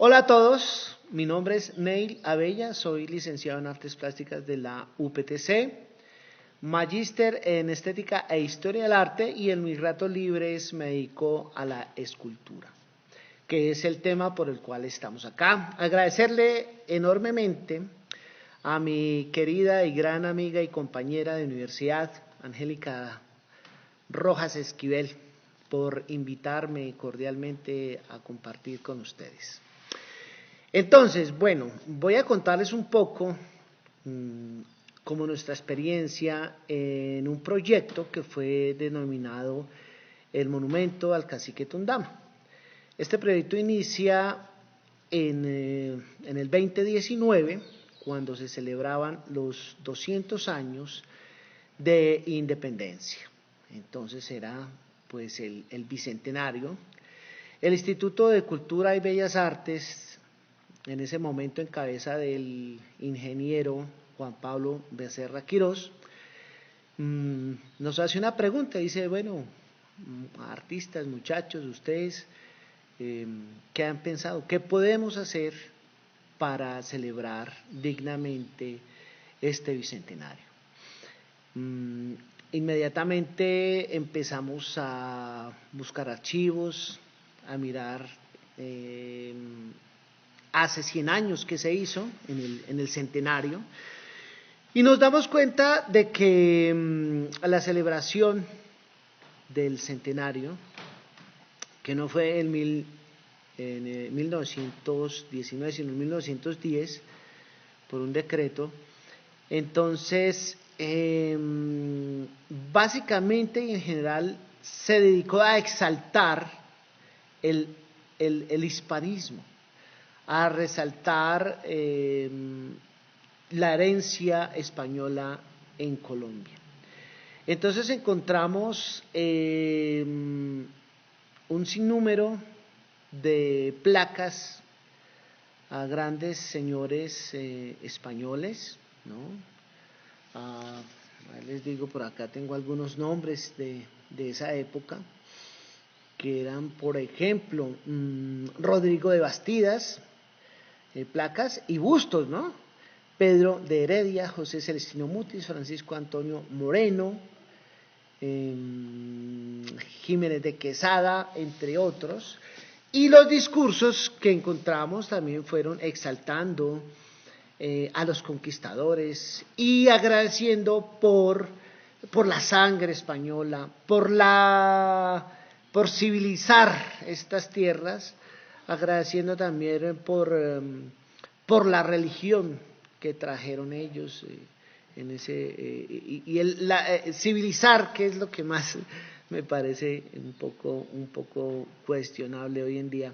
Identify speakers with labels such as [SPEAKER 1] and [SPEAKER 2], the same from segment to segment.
[SPEAKER 1] Hola a todos, mi nombre es Neil Abella, soy licenciado en Artes Plásticas de la UPTC, magíster en Estética e Historia del Arte y en mis ratos libres me dedico a la escultura, que es el tema por el cual estamos acá. Agradecerle enormemente a mi querida y gran amiga y compañera de universidad, Angélica Rojas Esquivel, por invitarme cordialmente a compartir con ustedes. Entonces, bueno, voy a contarles un poco como nuestra experiencia en un proyecto que fue denominado el Monumento al Cacique Tundama. Este proyecto inicia en el 2019, cuando se celebraban los 200 años de independencia. Entonces era pues el bicentenario. El Instituto de Cultura y Bellas Artes, en ese momento en cabeza del ingeniero Juan Pablo Becerra Quirós, nos hace una pregunta, dice, bueno, artistas, muchachos, ustedes, ¿qué han pensado? ¿Qué podemos hacer para celebrar dignamente este bicentenario? Inmediatamente empezamos a buscar archivos, a mirar hace 100 años que se hizo en el centenario, y nos damos cuenta de que la celebración del centenario, que no fue en 1919, sino en 1910, por un decreto, entonces básicamente y en general se dedicó a exaltar el hispanismo, a resaltar la herencia española en Colombia. Entonces encontramos un sinnúmero de placas a grandes señores españoles, ¿no? Les digo, por acá tengo algunos nombres de esa época, que eran, por ejemplo, Rodrigo de Bastidas, placas y bustos, ¿no? Pedro de Heredia, José Celestino Mutis, Francisco Antonio Moreno, Jiménez de Quesada, entre otros. Y los discursos que encontramos también fueron exaltando a los conquistadores y agradeciendo por la sangre española, por civilizar estas tierras, agradeciendo también por la religión que trajeron ellos en ese civilizar, que es lo que más me parece un poco cuestionable hoy en día,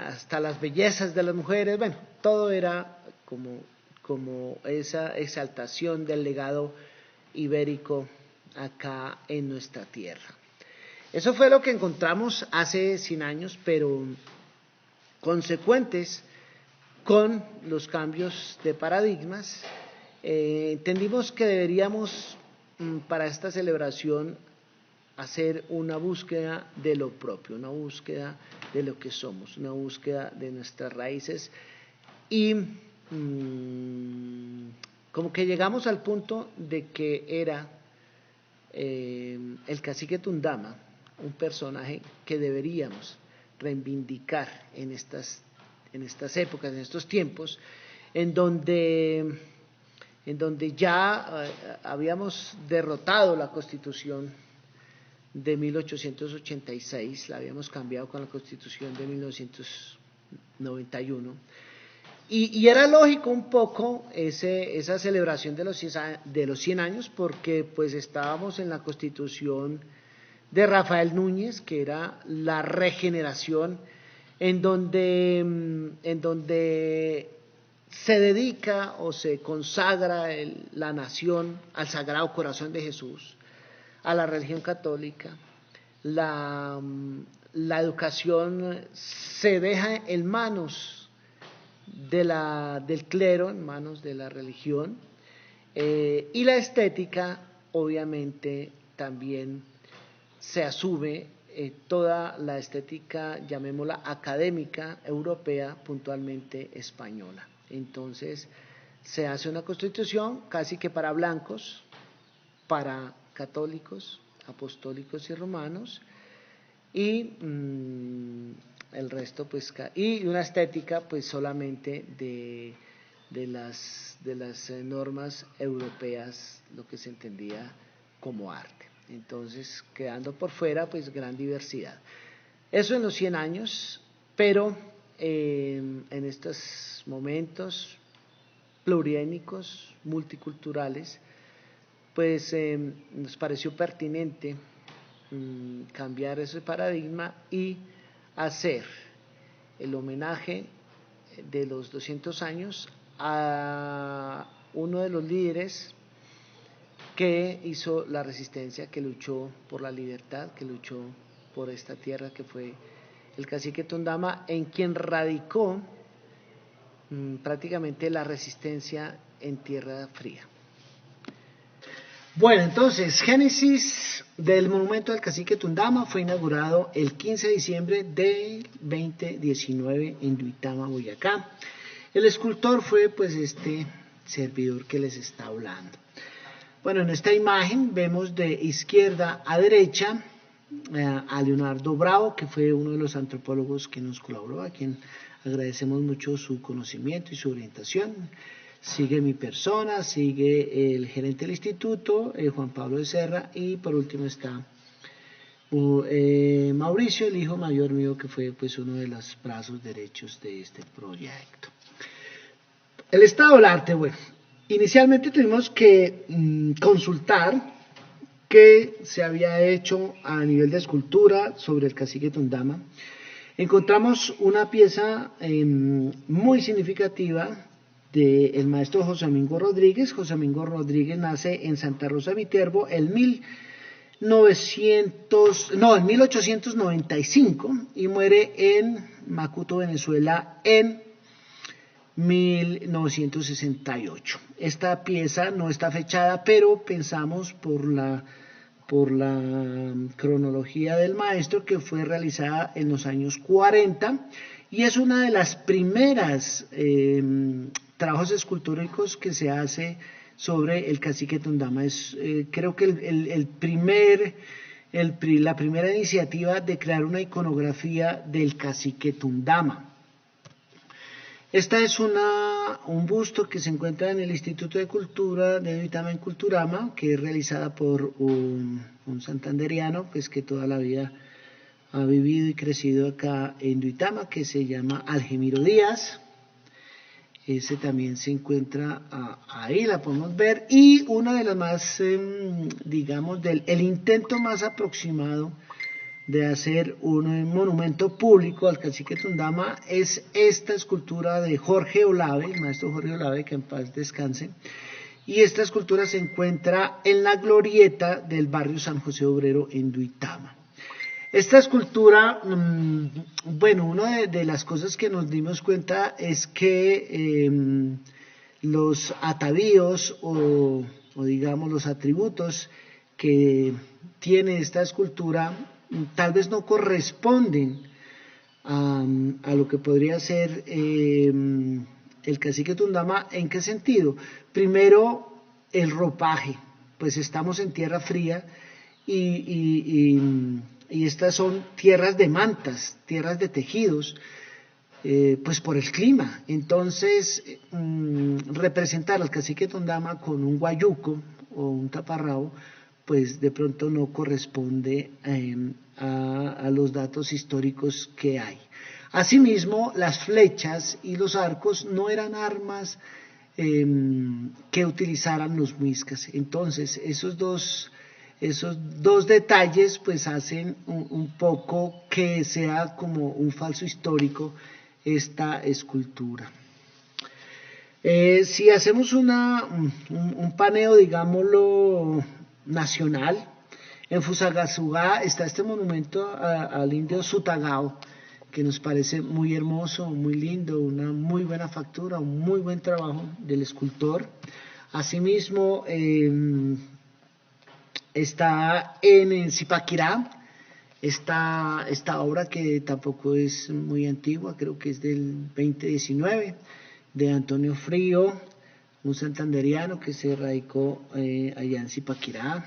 [SPEAKER 1] hasta las bellezas de las mujeres. Bueno, todo era como esa exaltación del legado ibérico acá en nuestra tierra. Eso fue lo que encontramos hace 100 años, pero consecuentes con los cambios de paradigmas, entendimos que deberíamos para esta celebración hacer una búsqueda de lo propio, una búsqueda de lo que somos, una búsqueda de nuestras raíces, y como que llegamos al punto de que era el cacique Tundama un personaje que deberíamos reivindicar en estas épocas, en estos tiempos, en donde ya habíamos derrotado la Constitución de 1886, la habíamos cambiado con la Constitución de 1991, y era lógico un poco esa celebración de los 100 años, porque pues estábamos en la Constitución de Rafael Núñez, que era la regeneración, en donde se dedica o se consagra la nación al Sagrado Corazón de Jesús, a la religión católica. La educación se deja en manos del clero, en manos de la religión, y la estética obviamente también se asume toda la estética, llamémosla académica, europea, puntualmente española. Entonces, se hace una constitución casi que para blancos, para católicos, apostólicos y romanos, y el resto pues y una estética pues solamente de las normas europeas, lo que se entendía como arte. Entonces, quedando por fuera pues gran diversidad. Eso en los 100 años, pero en estos momentos pluriétnicos, multiculturales, pues nos pareció pertinente cambiar ese paradigma y hacer el homenaje de los 200 años a uno de los líderes que hizo la resistencia, que luchó por la libertad, que luchó por esta tierra, que fue el cacique Tundama, en quien radicó prácticamente la resistencia en tierra fría. Bueno, entonces, génesis del monumento al cacique Tundama fue inaugurado el 15 de diciembre del 2019 en Duitama, Boyacá. El escultor fue pues este servidor que les está hablando. Bueno, en esta imagen vemos de izquierda a derecha a Leonardo Bravo, que fue uno de los antropólogos que nos colaboró, a quien agradecemos mucho su conocimiento y su orientación. Sigue mi persona, sigue el gerente del instituto, Juan Pablo de Serra, y por último está Mauricio, el hijo mayor mío, que fue pues uno de los brazos derechos de este proyecto. El estado del arte, bueno, inicialmente tuvimos que consultar qué se había hecho a nivel de escultura sobre el cacique Tundama. Encontramos una pieza muy significativa del maestro José Domingo Rodríguez. José Domingo Rodríguez nace en Santa Rosa de Viterbo en 1895 y muere en Macuto, Venezuela, en 1968. Esta pieza no está fechada, pero pensamos por la cronología del maestro que fue realizada en los años 40 y es una de las primeras trabajos escultóricos que se hace sobre el cacique Tundama. Es creo que la primera iniciativa de crear una iconografía del cacique Tundama. Esta es un busto que se encuentra en el Instituto de Cultura de Duitama en Culturama, que es realizada por un santanderiano pues que toda la vida ha vivido y crecido acá en Duitama, que se llama Algemiro Díaz. Ese también se encuentra ahí, la podemos ver. Y una de las más, digamos, el intento más aproximado de hacer un monumento público al cacique Tundama es esta escultura de Jorge Olave, el maestro Jorge Olave, que en paz descanse. Y esta escultura se encuentra en la glorieta del barrio San José Obrero en Duitama. Esta escultura, bueno, una de las cosas que nos dimos cuenta es que los atavíos o digamos los atributos que tiene esta escultura tal vez no corresponden a lo que podría ser el cacique Tundama. ¿En qué sentido? Primero, el ropaje, pues estamos en tierra fría y estas son tierras de mantas, tierras de tejidos, pues por el clima. Entonces, representar al cacique Tundama con un guayuco o un taparrabo, pues de pronto no corresponde a los datos históricos que hay. Asimismo, las flechas y los arcos no eran armas que utilizaran los muiscas. Entonces, esos dos detalles pues hacen un poco que sea como un falso histórico esta escultura. Si hacemos un paneo, digámoslo, nacional, en Fusagasugá está este monumento al indio Sutagao, que nos parece muy hermoso, muy lindo, una muy buena factura, un muy buen trabajo del escultor. Asimismo, está en Zipaquirá, esta obra, que tampoco es muy antigua, creo que es del 2019, de Antonio Frío, un santanderiano que se radicó allá en Zipaquirá.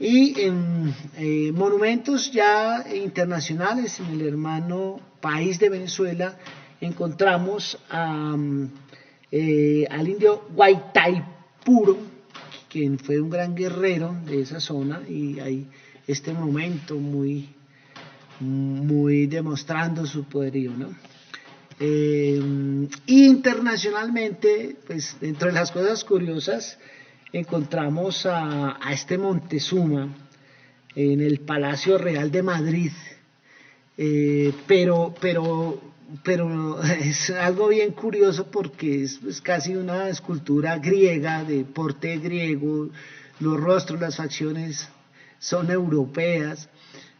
[SPEAKER 1] Y en monumentos ya internacionales, en el hermano país de Venezuela, encontramos al indio Guaitaipuro, quien fue un gran guerrero de esa zona, y hay este monumento muy demostrando su poderío, ¿no? Internacionalmente, pues dentro de las cosas curiosas, encontramos a este Montezuma en el Palacio Real de Madrid, pero es algo bien curioso porque es pues, casi una escultura griega, de porte griego, los rostros, las facciones son europeas,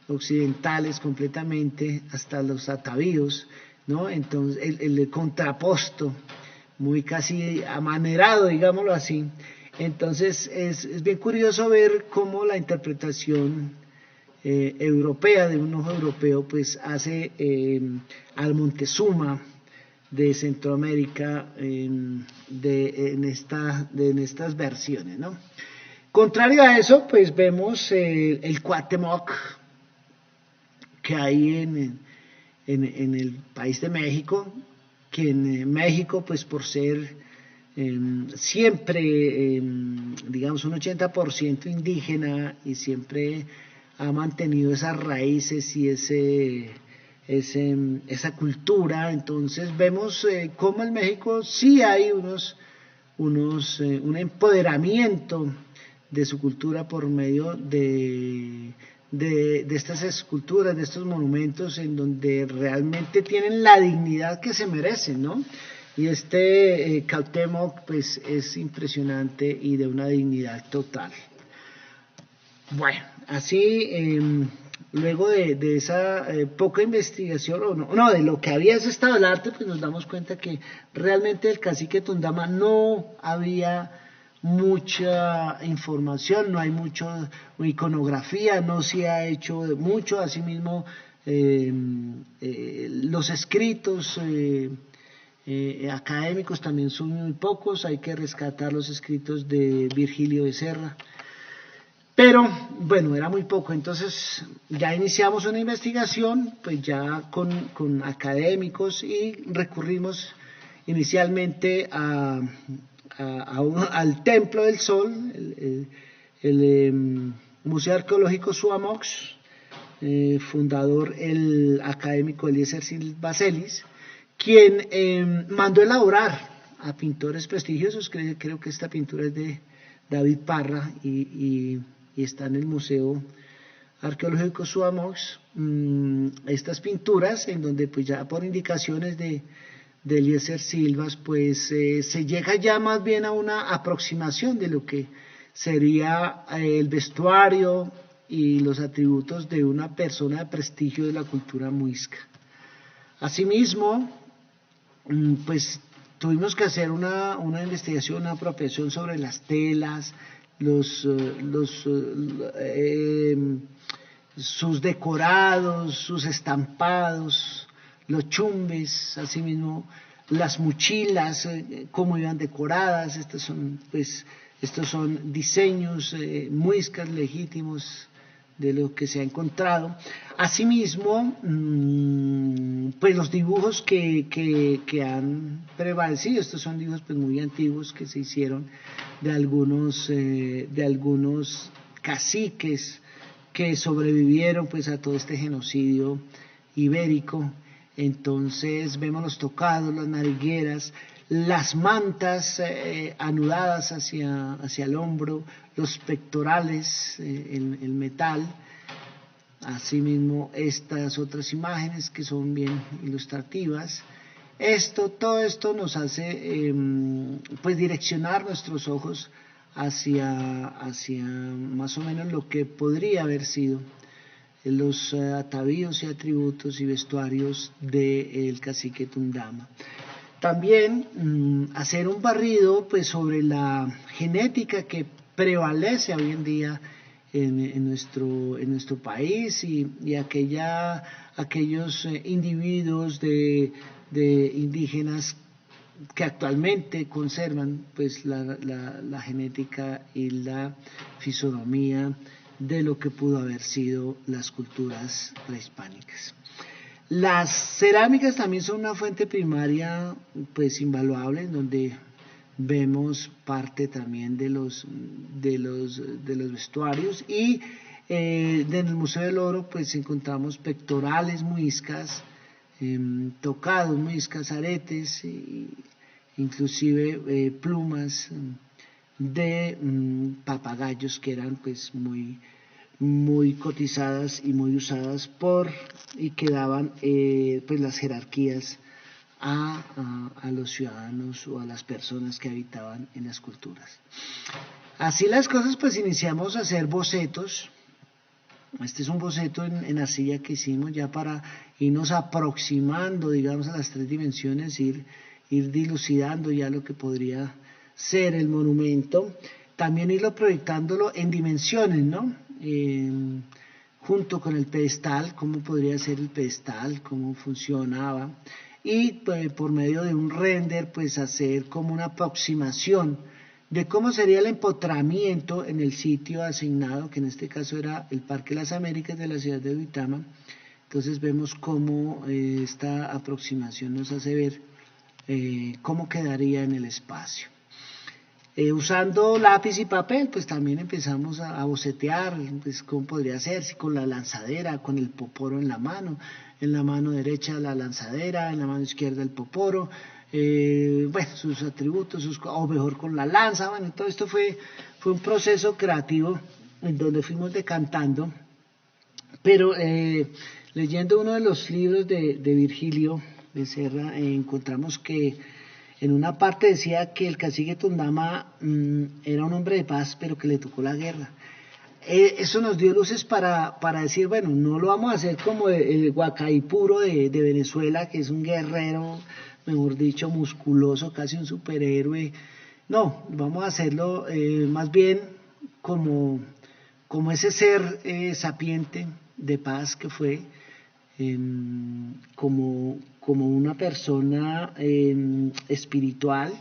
[SPEAKER 1] occidentales completamente, hasta los atavíos, ¿no? Entonces el contraposto, muy casi amanerado, digámoslo así. Entonces es bien curioso ver cómo la interpretación europea, de un ojo europeo, pues hace al Montezuma de Centroamérica en estas versiones, ¿no? Contrario a eso, pues vemos el Cuauhtémoc que hay en el país de México, que en México, pues por ser siempre, digamos, un 80% indígena, y siempre ha mantenido esas raíces y esa cultura. Entonces vemos cómo en México sí hay un empoderamiento de su cultura por medio de estas esculturas, de estos monumentos, en donde realmente tienen la dignidad que se merecen, ¿no? Y este Cuauhtémoc pues es impresionante y de una dignidad total. Bueno, así luego de esa poca investigación, o de lo que había estado el arte, pues nos damos cuenta que realmente el cacique Tundama no había mucha información, no hay mucha iconografía, no se ha hecho mucho. Asimismo, los escritos académicos también son muy pocos. Hay que rescatar los escritos de Virgilio de Serra, pero bueno, era muy poco. Entonces ya iniciamos una investigación, pues ya con académicos, y recurrimos inicialmente al Templo del Sol, el Museo Arqueológico Suamox, fundador el académico Eliezer Silva Celis, quien mandó elaborar a pintores prestigiosos. Creo que esta pintura es de David Parra, y está en el Museo Arqueológico Suamox, estas pinturas, en donde pues ya por indicaciones de Eliezer Silvas, pues se llega ya más bien a una aproximación de lo que sería el vestuario y los atributos de una persona de prestigio de la cultura muisca. Asimismo, pues tuvimos que hacer una investigación, una apropiación sobre las telas, sus decorados, sus estampados, los chumbes, asimismo las mochilas, cómo iban decoradas. Estos son diseños muiscas legítimos de lo que se ha encontrado. Asimismo, pues los dibujos que han prevalecido, estos son dibujos pues muy antiguos que se hicieron de algunos caciques que sobrevivieron pues a todo este genocidio ibérico. Entonces vemos los tocados, las narigueras, las mantas anudadas hacia el hombro, los pectorales, el metal. Asimismo, estas otras imágenes que son bien ilustrativas. Todo esto nos hace pues direccionar nuestros ojos hacia más o menos lo que podría haber sido los atavíos y atributos y vestuarios del cacique Tundama. También hacer un barrido pues sobre la genética que prevalece hoy en día en nuestro país y aquellos individuos de indígenas que actualmente conservan pues la genética y la fisonomía de lo que pudo haber sido las culturas prehispánicas. Las cerámicas también son una fuente primaria pues invaluable, en donde vemos parte también de los vestuarios, y en el Museo del Oro pues encontramos pectorales muiscas, tocados muiscas, aretes, inclusive plumas de papagayos que eran pues muy cotizadas y muy usadas y que daban pues las jerarquías a los ciudadanos o a las personas que habitaban en las culturas. Así las cosas, pues iniciamos a hacer bocetos. Este es un boceto en arcilla que hicimos ya para irnos aproximando, digamos, a las 3 dimensiones, ir dilucidando ya lo que podría ser el monumento, también irlo proyectándolo en dimensiones, ¿no? Junto con el pedestal, cómo podría ser el pedestal, cómo funcionaba, y pues, por medio de un render pues hacer como una aproximación de cómo sería el empotramiento en el sitio asignado, que en este caso era el Parque de las Américas de la ciudad de Duitama. Entonces vemos cómo esta aproximación nos hace ver cómo quedaría en el espacio. Usando lápiz y papel, pues también empezamos a bocetear, pues cómo podría ser, si con la lanzadera, con el poporo en la mano derecha la lanzadera, en la mano izquierda el poporo, bueno, sus atributos, o mejor con la lanza. Bueno, todo esto fue un proceso creativo en donde fuimos decantando, pero leyendo uno de los libros de Virgilio Becerra, encontramos que en una parte decía que el cacique Tundama era un hombre de paz, pero que le tocó la guerra. Eso nos dio luces para decir, bueno, no lo vamos a hacer como el Guacaipuro de Venezuela, que es un guerrero, mejor dicho, musculoso, casi un superhéroe. No, vamos a hacerlo más bien como ese ser sapiente de paz que fue, como una persona espiritual,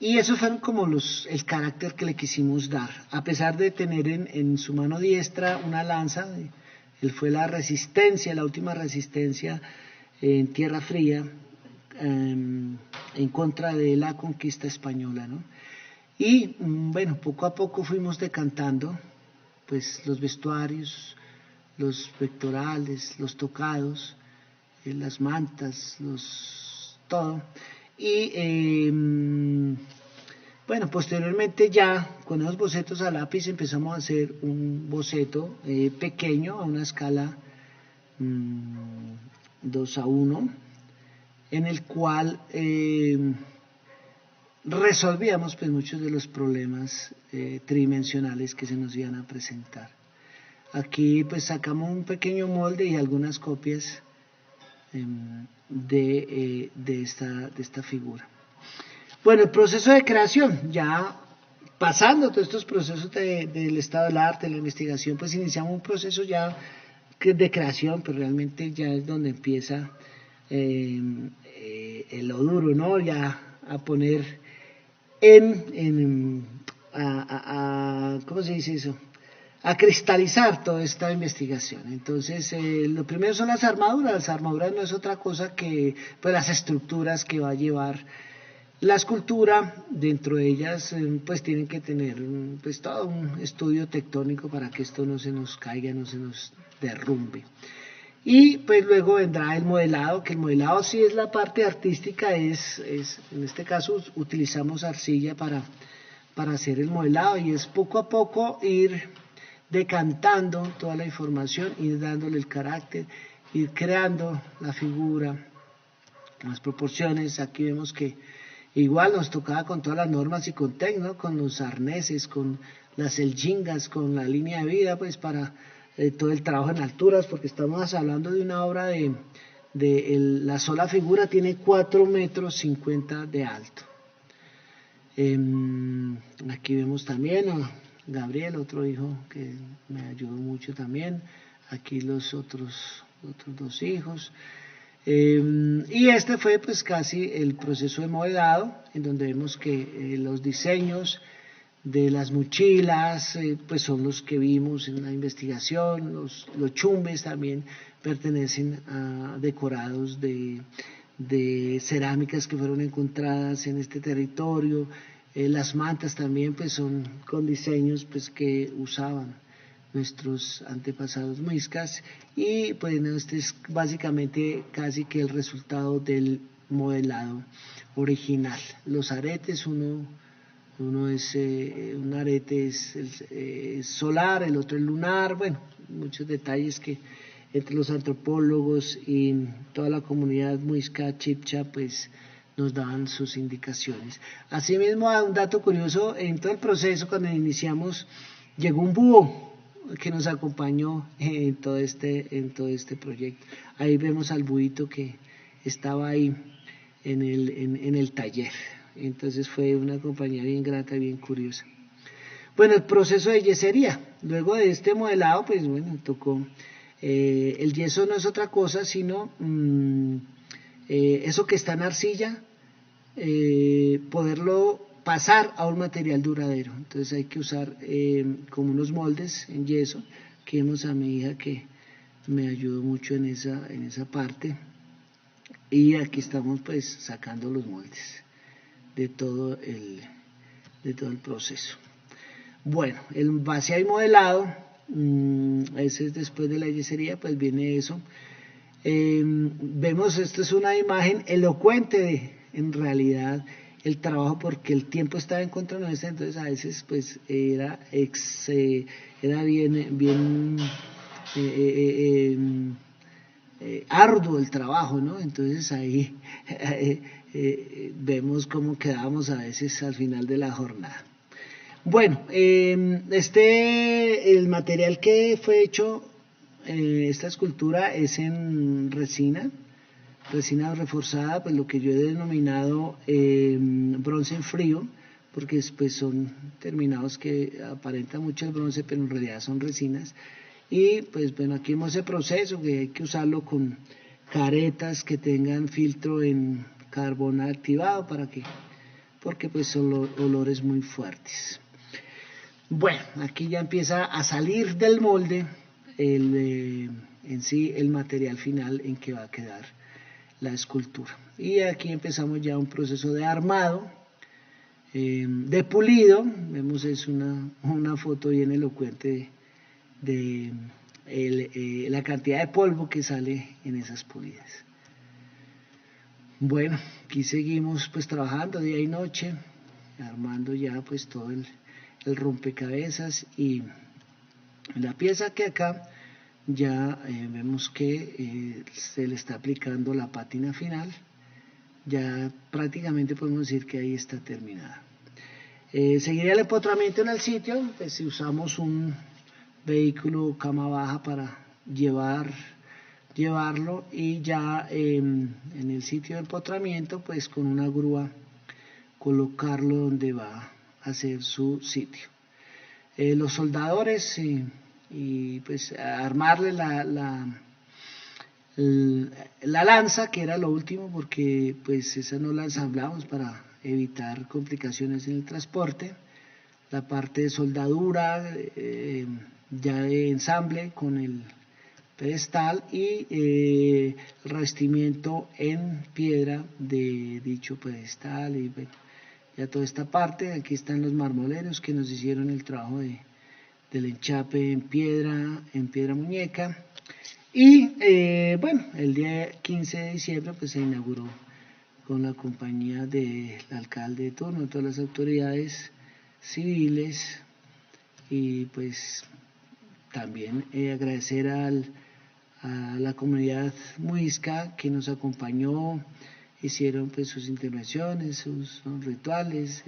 [SPEAKER 1] y esos fueron como el carácter que le quisimos dar. A pesar de tener en su mano diestra una lanza, él fue la última resistencia en Tierra Fría, en contra de la conquista española, ¿no? Y bueno, poco a poco fuimos decantando pues los vestuarios, los pectorales, los tocados, las mantas, todo. Y bueno, posteriormente ya con esos bocetos a lápiz empezamos a hacer un boceto pequeño, a una escala 2:1, en el cual resolvíamos pues muchos de los problemas tridimensionales que se nos iban a presentar. Aquí pues sacamos un pequeño molde y algunas copias de esta figura. Bueno, el proceso de creación, ya pasando todos estos procesos del estado del arte, de la investigación, pues iniciamos un proceso ya de creación, pero realmente ya es donde empieza lo duro, ¿no? Ya a poner ¿cómo se dice eso? A cristalizar toda esta investigación. Entonces, lo primero son las armaduras. Las armaduras no es otra cosa que pues las estructuras que va a llevar la escultura. Dentro de ellas pues tienen que tener pues todo un estudio tectónico para que esto no se nos caiga, no se nos derrumbe. Y pues luego vendrá el modelado, que el modelado sí es la parte artística, en este caso utilizamos arcilla para hacer el modelado, y es poco a poco ir decantando toda la información, ir dándole el carácter, ir creando la figura, las proporciones. Aquí vemos que igual nos tocaba con todas las normas y con ¿no? Con los arneses, con las elgingas, con la línea de vida, pues para todo el trabajo en alturas, porque estamos hablando de una obra la sola figura tiene 4,50 metros de alto. Aquí vemos también Gabriel, otro hijo que me ayudó mucho también, aquí los otros dos hijos. Y este fue pues casi el proceso de modelado, en donde vemos que los diseños de las mochilas pues son los que vimos en la investigación, los chumbes también pertenecen a decorados de cerámicas que fueron encontradas en este territorio, las mantas también pues son con diseños pues que usaban nuestros antepasados muiscas, y pues este es básicamente casi que el resultado del modelado original. Los aretes, uno es un arete es solar, el otro es lunar, bueno, muchos detalles que entre los antropólogos y toda la comunidad muisca chipcha pues nos daban sus indicaciones. Asimismo, un dato curioso, en todo el proceso cuando iniciamos llegó un búho que nos acompañó en todo este proyecto. Ahí vemos al buito que estaba ahí en el taller. Entonces fue una compañía bien grata, bien curiosa. Bueno, el proceso de yesería. Luego de este modelado, pues bueno, tocó. El yeso no es otra cosa, sino eso que está en arcilla, poderlo pasar a un material duradero. Entonces hay que usar como unos moldes en yeso, que vemos a mi hija que me ayudó mucho en esa parte. Y aquí estamos pues sacando los moldes de todo el proceso. Bueno, el vaciado y modelado, ese es después de la yesería, pues viene eso. Vemos, esto es una imagen elocuente de, en realidad, el trabajo, porque el tiempo estaba en contra nuestra, entonces a veces pues era bien arduo el trabajo, ¿no? Entonces ahí vemos cómo quedábamos a veces al final de la jornada. Bueno, el material que fue hecho, esta escultura es en resina reforzada, pues lo que yo he denominado bronce en frío, porque pues son terminados que aparentan mucho el bronce, pero en realidad son resinas. Y pues bueno, aquí vemos el proceso, que hay que usarlo con caretas que tengan filtro en carbón activado porque pues son olores muy fuertes. Bueno, aquí ya empieza a salir del molde en sí el material final en que va a quedar la escultura. Y aquí empezamos ya un proceso de armado, de pulido. Vemos es una foto bien elocuente de la cantidad de polvo que sale en esas pulidas. Bueno, aquí seguimos pues trabajando día y noche, armando ya pues todo el rompecabezas, y la pieza que acá ya vemos que se le está aplicando la pátina final. Ya prácticamente podemos decir que ahí está terminada. Seguiría el empotramiento en el sitio, pues si usamos un vehículo cama baja para llevarlo, y ya en el sitio de empotramiento pues con una grúa colocarlo donde va a ser su sitio. Los soldadores y pues armarle la lanza, que era lo último, porque pues esa no la ensamblamos para evitar complicaciones en el transporte. La parte de soldadura, ya de ensamble con el pedestal, y el revestimiento en piedra de dicho pedestal, y bueno, ya toda esta parte. Aquí están los marmoleros que nos hicieron el trabajo del enchape en piedra muñeca. Y bueno, el día 15 de diciembre pues se inauguró con la compañía del alcalde de turno, todas las autoridades civiles, y pues también agradecer a la comunidad muisca que nos acompañó, hicieron pues sus intervenciones, sus rituales,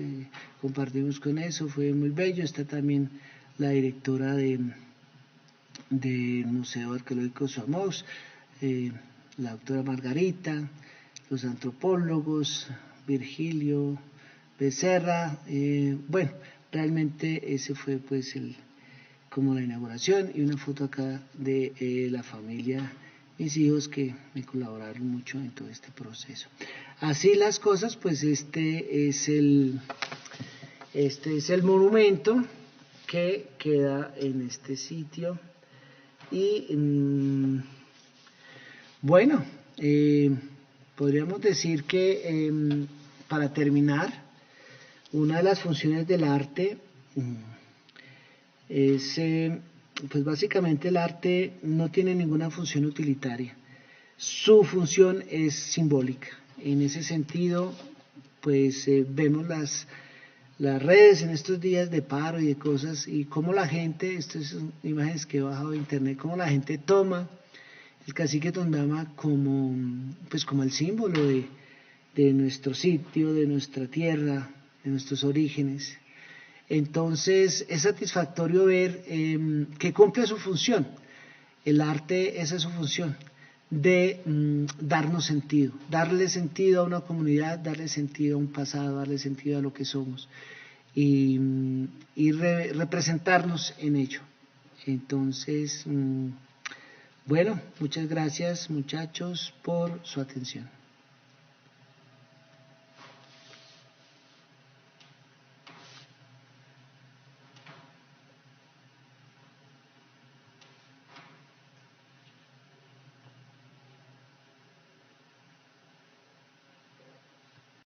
[SPEAKER 1] compartimos con eso, fue muy bello. Está también la directora del Museo Arqueológico Soamos, la doctora Margarita, los antropólogos, Virgilio Becerra, bueno, realmente ese fue pues como la inauguración, y una foto acá de la familia, mis hijos que me colaboraron mucho en todo este proceso. Así las cosas, pues este es el monumento que queda en este sitio. Y bueno, podríamos decir que para terminar, una de las funciones del arte es, pues básicamente el arte no tiene ninguna función utilitaria. Su función es simbólica. En ese sentido, pues vemos las redes en estos días de paro y de cosas, y cómo la gente, estas son imágenes que he bajado de internet, cómo la gente toma el cacique Tondama como el símbolo de nuestro sitio, de nuestra tierra, de nuestros orígenes. Entonces es satisfactorio ver que cumple su función. El arte, esa es su función, de darnos sentido, darle sentido a una comunidad, darle sentido a un pasado, darle sentido a lo que somos y representarnos en ello. Entonces, bueno, muchas gracias muchachos por su atención.